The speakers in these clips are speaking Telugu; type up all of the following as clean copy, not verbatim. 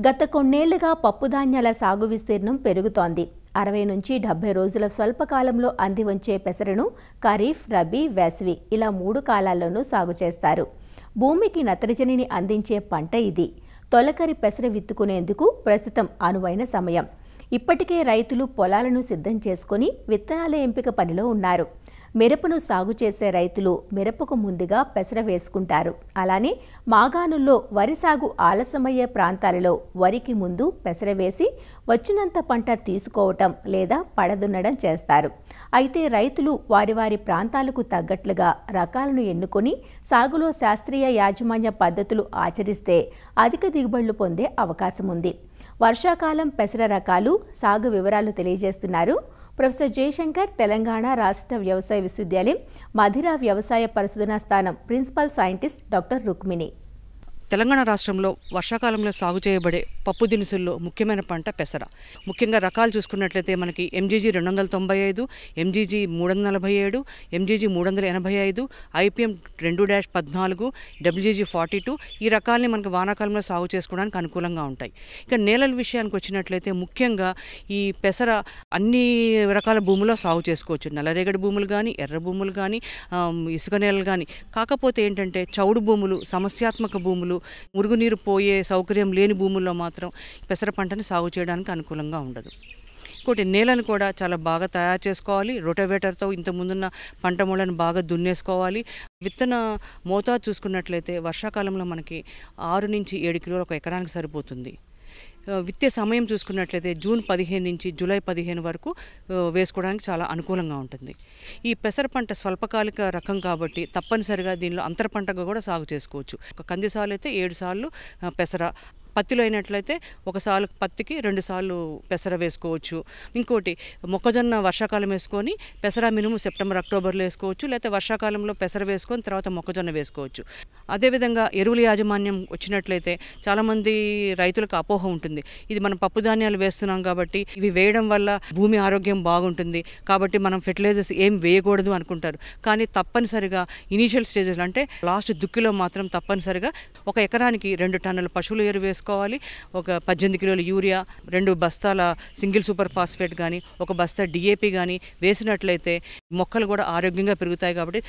గత కొన్నేళ్లుగా పప్పుధాన్యాల సాగు విస్తీర్ణం పెరుగుతోంది. 60 నుంచి 70 రోజుల స్వల్పకాలంలో అందివంచే పెసరను ఖరీఫ్, రబీ, వేసవి ఇలా 3 కాలాల్లోనూ సాగు చేస్తారు. భూమికి నత్రజనిని అందించే పంట ఇది. తొలకరి పెసర విత్తుకునేందుకు ప్రస్తుతం అనువైన సమయం. ఇప్పటికే రైతులు పొలాలను సిద్ధం చేసుకుని విత్తనాల ఎంపిక పనిలో ఉన్నారు. మిరపను సాగు చేసే రైతులు మిరపకు ముందుగా పెసర వేసుకుంటారు. అలానే మాగాణుల్లో వరి సాగు ఆలస్యమయ్యే ప్రాంతాలలో వరికి ముందు పెసర వేసి వచ్చినంత పంట తీసుకోవటం లేదా పడదున్నడం చేస్తారు. అయితే రైతులు వారి ప్రాంతాలకు తగ్గట్లుగా రకాలను ఎన్నుకొని సాగులో శాస్త్రీయ యాజమాన్య పద్ధతులు ఆచరిస్తే అధిక దిగుబడులు పొందే అవకాశం ఉంది. వర్షాకాలం పెసర రకాలు సాగు వివరాలు తెలియజేస్తున్నారు ప్రొఫెసర్ జయశంకర్, తెలంగాణ రాష్ట్ర వ్యవసాయ విశ్వవిద్యాలయం మధిర వ్యవసాయ పరిశోధనా స్థానం principal scientist doctor Rukmini. Telangana రాష్ట్రంలో వర్షాకాలంలో సాగు చేయబడే పప్పు దినుసుల్లో ముఖ్యమైన పంట పెసర. ముఖ్యంగా రకాలు చూసుకున్నట్లయితే మనకి MGG 295, MGG 347, MGG 385, IPM 2-14, WG 42 ఈ రకాలని మనకి వానాకాలంలో సాగు చేసుకోవడానికి అనుకూలంగా ఉంటాయి. ఇక నేలల విషయానికి వచ్చినట్లయితే ముఖ్యంగా ఈ పెసర అన్ని రకాల భూముల్లో సాగు చేసుకోవచ్చు. నల్లరేగడి భూములు కానీ, ఎర్ర భూములు కానీ, ఇసుక నేలలు కానీ. కాకపోతే ఏంటంటే చౌడు భూములు, సమస్యాత్మక భూములు, మురుగునీరు పోయే సౌకర్యం లేని భూముల్లో మాత్రం పెసర పంటని సాగు చేయడానికి అనుకూలంగా ఉండదు. ఇంకోటి నేలను కూడా చాలా బాగా తయారు చేసుకోవాలి. రొటోవేటర్తో ఇంత ముందున్న పంట మూలను బాగా దున్నేసుకోవాలి. విత్తన మోతాదు చూసుకున్నట్లయితే వర్షాకాలంలో మనకి 6 నుంచి 7 కిలోలు ఒక ఎకరానికి సరిపోతుంది. విత్తే సమయం చూసుకున్నట్లయితే జూన్ 15 నుంచి జూలై 15 వరకు వేసుకోవడానికి చాలా అనుకూలంగా ఉంటుంది. ఈ పెసర పంట స్వల్పకాలిక రకం కాబట్టి తప్పనిసరిగా దీనిలో అంతర పంటగా కూడా సాగు చేసుకోవచ్చు. ఒక కంది సాలు అయితే 7 సార్లు పెసర, పత్తిలో అయినట్లయితే 1 సాలు పత్తికి 2 సార్లు పెసర వేసుకోవచ్చు. ఇంకోటి మొక్కజొన్న వర్షాకాలం వేసుకొని పెసర మినుము సెప్టెంబర్, అక్టోబర్లో వేసుకోవచ్చు. లేకపోతే వర్షాకాలంలో పెసర వేసుకొని తర్వాత మొక్కజొన్న వేసుకోవచ్చు. అదేవిధంగా ఎరువుల యాజమాన్యం వచ్చినట్లయితే చాలామంది రైతులకు అపోహ ఉంటుంది. ఇది మనం పప్పు ధాన్యాలు వేస్తున్నాం కాబట్టి ఇవి వేయడం వల్ల భూమి ఆరోగ్యం బాగుంటుంది కాబట్టి మనం ఫెర్టిలైజర్స్ ఏం వేయకూడదు అనుకుంటారు. కానీ తప్పనిసరిగా ఇనీషియల్ స్టేజెస్ అంటే లాస్ట్ దుక్కిలో మాత్రం తప్పనిసరిగా 1 ఎకరానికి 2 టన్నుల పశువుల ఎరువు వేసుకోవాలి. ఒక 18 కిలోల యూరియా, 2 బస్తాల సింగిల్ సూపర్ ఫాస్ఫేట్ కానీ, 1 బస్తా డిఏపి కానీ వేసినట్లయితే మొక్కలు కూడా ఆరోగ్యంగా పెరుగుతాయి. కాబట్టి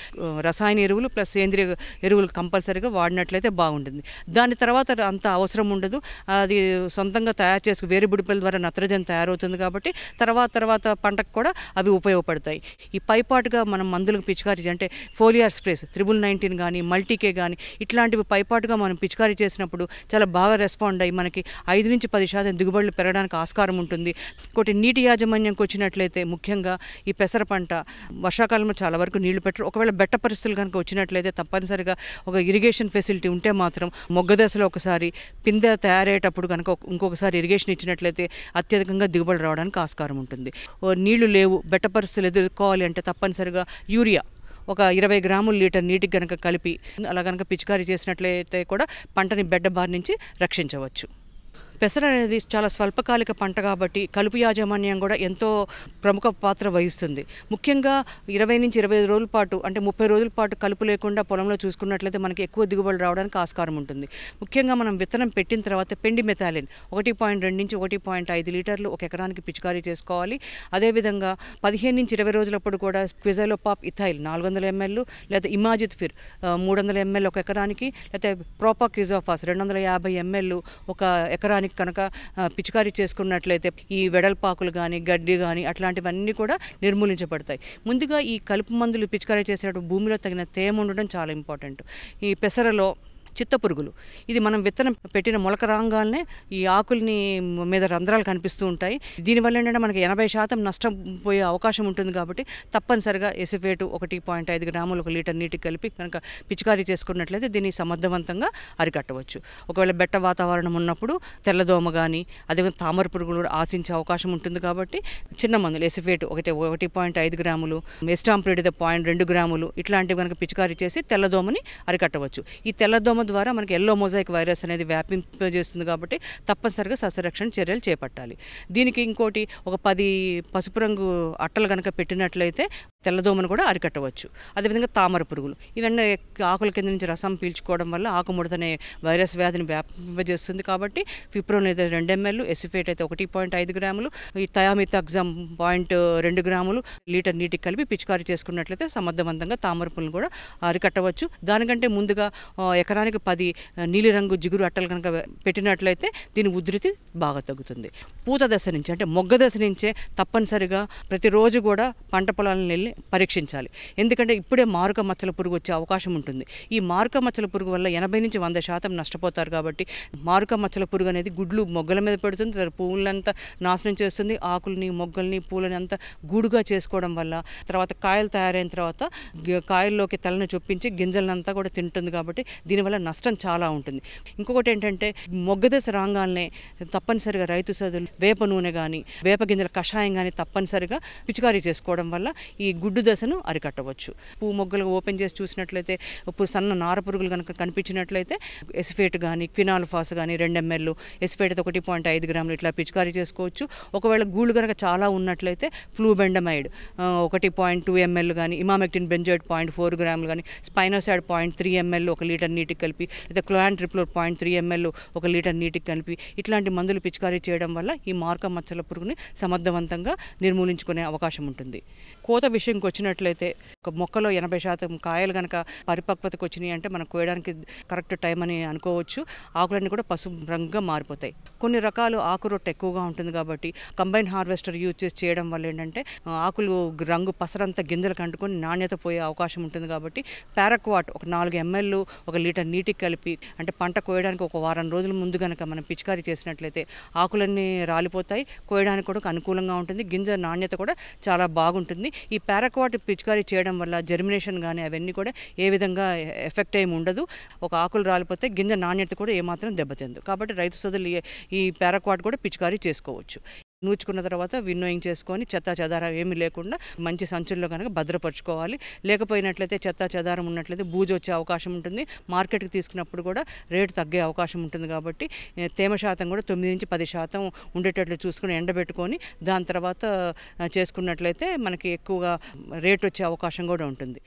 రసాయన ఎరువులు ప్లస్ సేంద్రియ ఎరువులు కంపల్సరీగా వాడినట్లయితే బాగుంటుంది. దాని తర్వాత అంత అవసరం ఉండదు. అది సొంతంగా తయారు చేసుకు వేరు బుడిపల ద్వారా నత్రజని తయారవుతుంది కాబట్టి తర్వాత పంటకు కూడా అవి ఉపయోగపడతాయి. ఈ పైపాటుగా మనం మందులకు పిచికారీ అంటే ఫోలియార్ స్ప్రేస్ 1919 కానీ, మల్టీకే కానీ ఇట్లాంటివి పైపాటుగా మనం పిచికారీ చేసినప్పుడు చాలా బాగా రెస్పాండ్ అయ్యి మనకి 5 నుంచి 10% దిగుబడులు పెరగడానికి ఆస్కారం ఉంటుంది. ఇంకోటి నీటి యాజమాన్యంకి వచ్చినట్లయితే ముఖ్యంగా ఈ పెసర పంట వర్షాకాలంలో చాలా వరకు నీళ్లు పెట్టరు. ఒకవేళ బెట్ట పరిస్థితులు కనుక వచ్చినట్లయితే తప్పనిసరిగా ఒక ఇరిగేషన్ ఫెసిలిటీ ఉంటే మాత్రం మొగ్గ దశలో ఒకసారి, పిందె తయారయ్యేటప్పుడు కనుక ఇంకొకసారి ఇరిగేషన్ ఇచ్చినట్లయితే అత్యధికంగా దిగుబడి రావడానికి ఆస్కారం ఉంటుంది. నీళ్లు లేవు, బెట్ట పరిస్థితులు ఎదుర్కోవాలి అంటే తప్పనిసరిగా యూరియా ఒక 20 గ్రాములు లీటర్ నీటికి కనుక కలిపి అలా కనుక పిచికారీ చేసినట్లయితే కూడా పంటని బెడ్డ బారి నుంచి రక్షించవచ్చు. పెసర అనేది చాలా స్వల్పకాలిక పంట కాబట్టి కలుపు యాజమాన్యం కూడా ఎంతో ప్రముఖ పాత్ర వహిస్తుంది. ముఖ్యంగా 20 నుంచి 25 రోజుల పాటు అంటే 30 రోజుల పాటు కలుపు లేకుండా పొలంలో చూసుకున్నట్లయితే మనకి ఎక్కువ దిగుబడి రావడానికి ఆస్కారం ఉంటుంది. ముఖ్యంగా మనం విత్తనం పెట్టిన తర్వాత పెండి మెథాలిన్ 1.2 నుంచి 1.5 లీటర్లు 1 ఎకరానికి పిచికారీ చేసుకోవాలి. అదేవిధంగా 15 నుంచి 20 రోజులప్పుడు కూడా క్విజైలోపాప్ ఇథైల్ 400 ml లేదా ఇమాజిత్ ఫిర్ 300 ml 1 ఎకరానికి, లేకపోతే ప్రోపాక్విజోఫాస్ 250 ml 1 ఎకరానికి కనుక పిచికారీ చేసుకున్నట్లయితే ఈ వెడల్పాకులు కానీ, గడ్డి కానీ అట్లాంటివన్నీ కూడా నిర్మూలించబడతాయి. ముందుగా ఈ కలుపు మందులు పిచికారీ చేసేటప్పుడు భూమిలో తగిన తేమ ఉండడం చాలా ఇంపార్టెంట్. ఈ పెసరలో చిత్తపురుగులు, ఇది మనం విత్తనం పెట్టిన మొలక రాగానే ఈ ఆకుల్ని మీద రంధ్రాలు కనిపిస్తూ ఉంటాయి. దీనివల్ల ఏంటంటే మనకి 80% నష్టం పోయే అవకాశం ఉంటుంది. కాబట్టి తప్పనిసరిగా ఎసిఫేటు 1.5 గ్రాములు 1 లీటర్ నీటికి కలిపి కనుక పిచికారీ చేసుకున్నట్లయితే దీన్ని సమర్థవంతంగా అరికట్టవచ్చు. ఒకవేళ బెట్ట వాతావరణం ఉన్నప్పుడు తెల్లదోమ కానీ, అదేవిధంగా తామర పురుగులు కూడా ఆశించే అవకాశం ఉంటుంది. కాబట్టి చిన్న మందులు ఎసిఫేటు 1.5 గ్రాములు, ఎస్టాంప్రిడ్ 0.2 గ్రాములు ఇట్లాంటివి కనుక పిచికారీ చేసి తెల్లదోమని అరికట్టవచ్చు. ఈ తెల్లదోమ ద్వారా మనకి ఎల్లో మొజాయిక్ వైరస్ అనేది వ్యాపింపజేస్తుంది కాబట్టి తప్పనిసరిగా సస్యరక్షణ చర్యలు చేపట్టాలి. దీనికి ఇంకోటి ఒక 10 పసుపు రంగు అట్టలు కనుక పెట్టినట్లయితే తెల్లదోమను కూడా అరికట్టవచ్చు. అదేవిధంగా తామర పురుగులు ఇవన్నీ ఆకుల కింద నుంచి రసం పీల్చుకోవడం వల్ల ఆకుముడతనే వైరస్ వ్యాధిని వ్యాపింపజేస్తుంది. కాబట్టి ఫిప్రోన్ అయితే 2 ml, ఎసిఫేట్ అయితే 1.5 గ్రాములు, ఈ థయామిథాక్సామ్ 0.2 గ్రాములు లీటర్ నీటికి కలిపి పిచికారీ చేసుకున్నట్లయితే సమర్థవంతంగా తామర పురుగులు కూడా అరికట్టవచ్చు. దానికంటే ముందుగా ఎకరానికి 10 నీలిరంగు జిగురు అట్టలు కనుక పెట్టినట్లయితే దీని ఉధృతి బాగా తగ్గుతుంది. పూత దశ నుంచి అంటే మొగ్గ దశ నుంచే తప్పనిసరిగా ప్రతిరోజు కూడా పంట పొలాలను వెళ్ళి పరీక్షించాలి. ఎందుకంటే ఇప్పుడే మారుక మచ్చల పురుగు వచ్చే అవకాశం ఉంటుంది. ఈ మారుక మచ్చల పురుగు వల్ల 80 నుంచి 100% నష్టపోతారు. కాబట్టి మారుక మచ్చల పురుగు అనేది గుడ్లు మొగ్గల మీద పెడుతుంది, పువ్వులంతా నాశనం చేస్తుంది, ఆకుల్ని మొగ్గల్ని పూలని అంతా గూడుగా చేసుకోవడం వల్ల తర్వాత కాయలు తయారైన తర్వాత కాయల్లోకి తలని చొప్పించి గింజలనంతా కూడా తింటుంది. కాబట్టి దీనివల్ల నష్టం చాలా ఉంటుంది. ఇంకొకటి ఏంటంటే మొగ్గ దశ రాగానే తప్పనిసరిగా రైతు సోదరులు వేప నూనె కానీ వేప గింజల కషాయం కానీ తప్పనిసరిగా పిచికారీ చేసుకోవడం వల్ల ఈ గుడ్డు దశను అరికట్టవచ్చు. పువ్వు మొగ్గలు ఓపెన్ చేసి చూసినట్లయితే ఇప్పుడు సన్న నార పురుగులు కనుక కనిపించినట్లయితే ఎసిఫేట్ కానీ క్వినాల్ఫాస్ కానీ 2 ml, ఎసిఫేట్ అయితే 1.5 గ్రాములు ఇట్లా పిచికారీ చేసుకోవచ్చు. ఒకవేళ గూళ్ళు కనుక చాలా ఉన్నట్లయితే ఫ్లూబెండమైడ్ 1.2 ml కానీ ఇమామెక్టిన్ బెంజోయిడ్ 0.4 గ్రాములు కానీ స్పైనోసైడ్ 0.3 ml 1 లీటర్ నీటికి కలిపి లేదా క్లోరాన్ ట్రిప్లోర్ 0.3 ml 1 లీటర్ నీటికి కలిపి ఇట్లాంటి మందులు పిచికారీ చేయడం వల్ల ఈ మార్క మచ్చల పురుగుని సమర్థవంతంగా నిర్మూలించుకునే అవకాశం ఉంటుంది. కోత విషయంకి వచ్చినట్లయితే ఒక మొక్కలో 80% కాయలు కనుక పరిపక్వతకు వచ్చినాయి అంటే మనం కోయడానికి కరెక్ట్ టైం అని అనుకోవచ్చు. ఆకులన్నీ కూడా పసుపు రంగుగా మారిపోతాయి. కొన్ని రకాలు ఆకు రొట్టె ఎక్కువగా ఉంటుంది కాబట్టి కంబైన్ హార్వెస్టర్ యూజ్ చేసి చేయడం వల్ల ఏంటంటే ఆకులు రంగు పసరంతా గింజలకు అంటుకొని నాణ్యత పోయే అవకాశం ఉంటుంది. కాబట్టి పారాక్వాట్ ఒక 4 ml 1 లీటర్ నీటికి కలిపి అంటే పంట కోయడానికి ఒక వారం రోజుల ముందు కనుక మనం పిచికారీ చేసినట్లయితే ఆకులన్నీ రాలిపోతాయి, కోయడానికి కూడా అనుకూలంగా ఉంటుంది, గింజ నాణ్యత కూడా చాలా బాగుంటుంది. ఈ పారాక్వాట్ పిచికారీ చేయడం వల్ల జర్మినేషన్ కానీ అవన్నీ కూడా ఏ విధంగా ఎఫెక్ట్ ఏమి ఉండదు. ఒక ఆకులు రాలిపోతే గింజ నాణ్యత కూడా ఏమాత్రం దెబ్బతిందు. కాబట్టి రైతు సోదరులు ఈ పారాక్వాట్ కూడా పిచికారీ చేసుకోవచ్చు. నూచుకున్న తర్వాత విన్నోయింగ్ చేసుకొని చెత్త చెదారం ఏమీ లేకుండా మంచి సంచుల్లో కనుక భద్రపరచుకోవాలి. లేకపోయినట్లయితే చెత్త చెదారం ఉన్నట్లయితే బూజు వచ్చే అవకాశం ఉంటుంది. మార్కెట్కి తీసుకున్నప్పుడు కూడా రేటు తగ్గే అవకాశం ఉంటుంది. కాబట్టి తేమ శాతం కూడా 9 నుంచి 10% ఉండేటట్లు చూసుకుని ఎండబెట్టుకొని దాని తర్వాత చేసుకున్నట్లయితే మనకి ఎక్కువగా రేటు వచ్చే అవకాశం కూడా ఉంటుంది.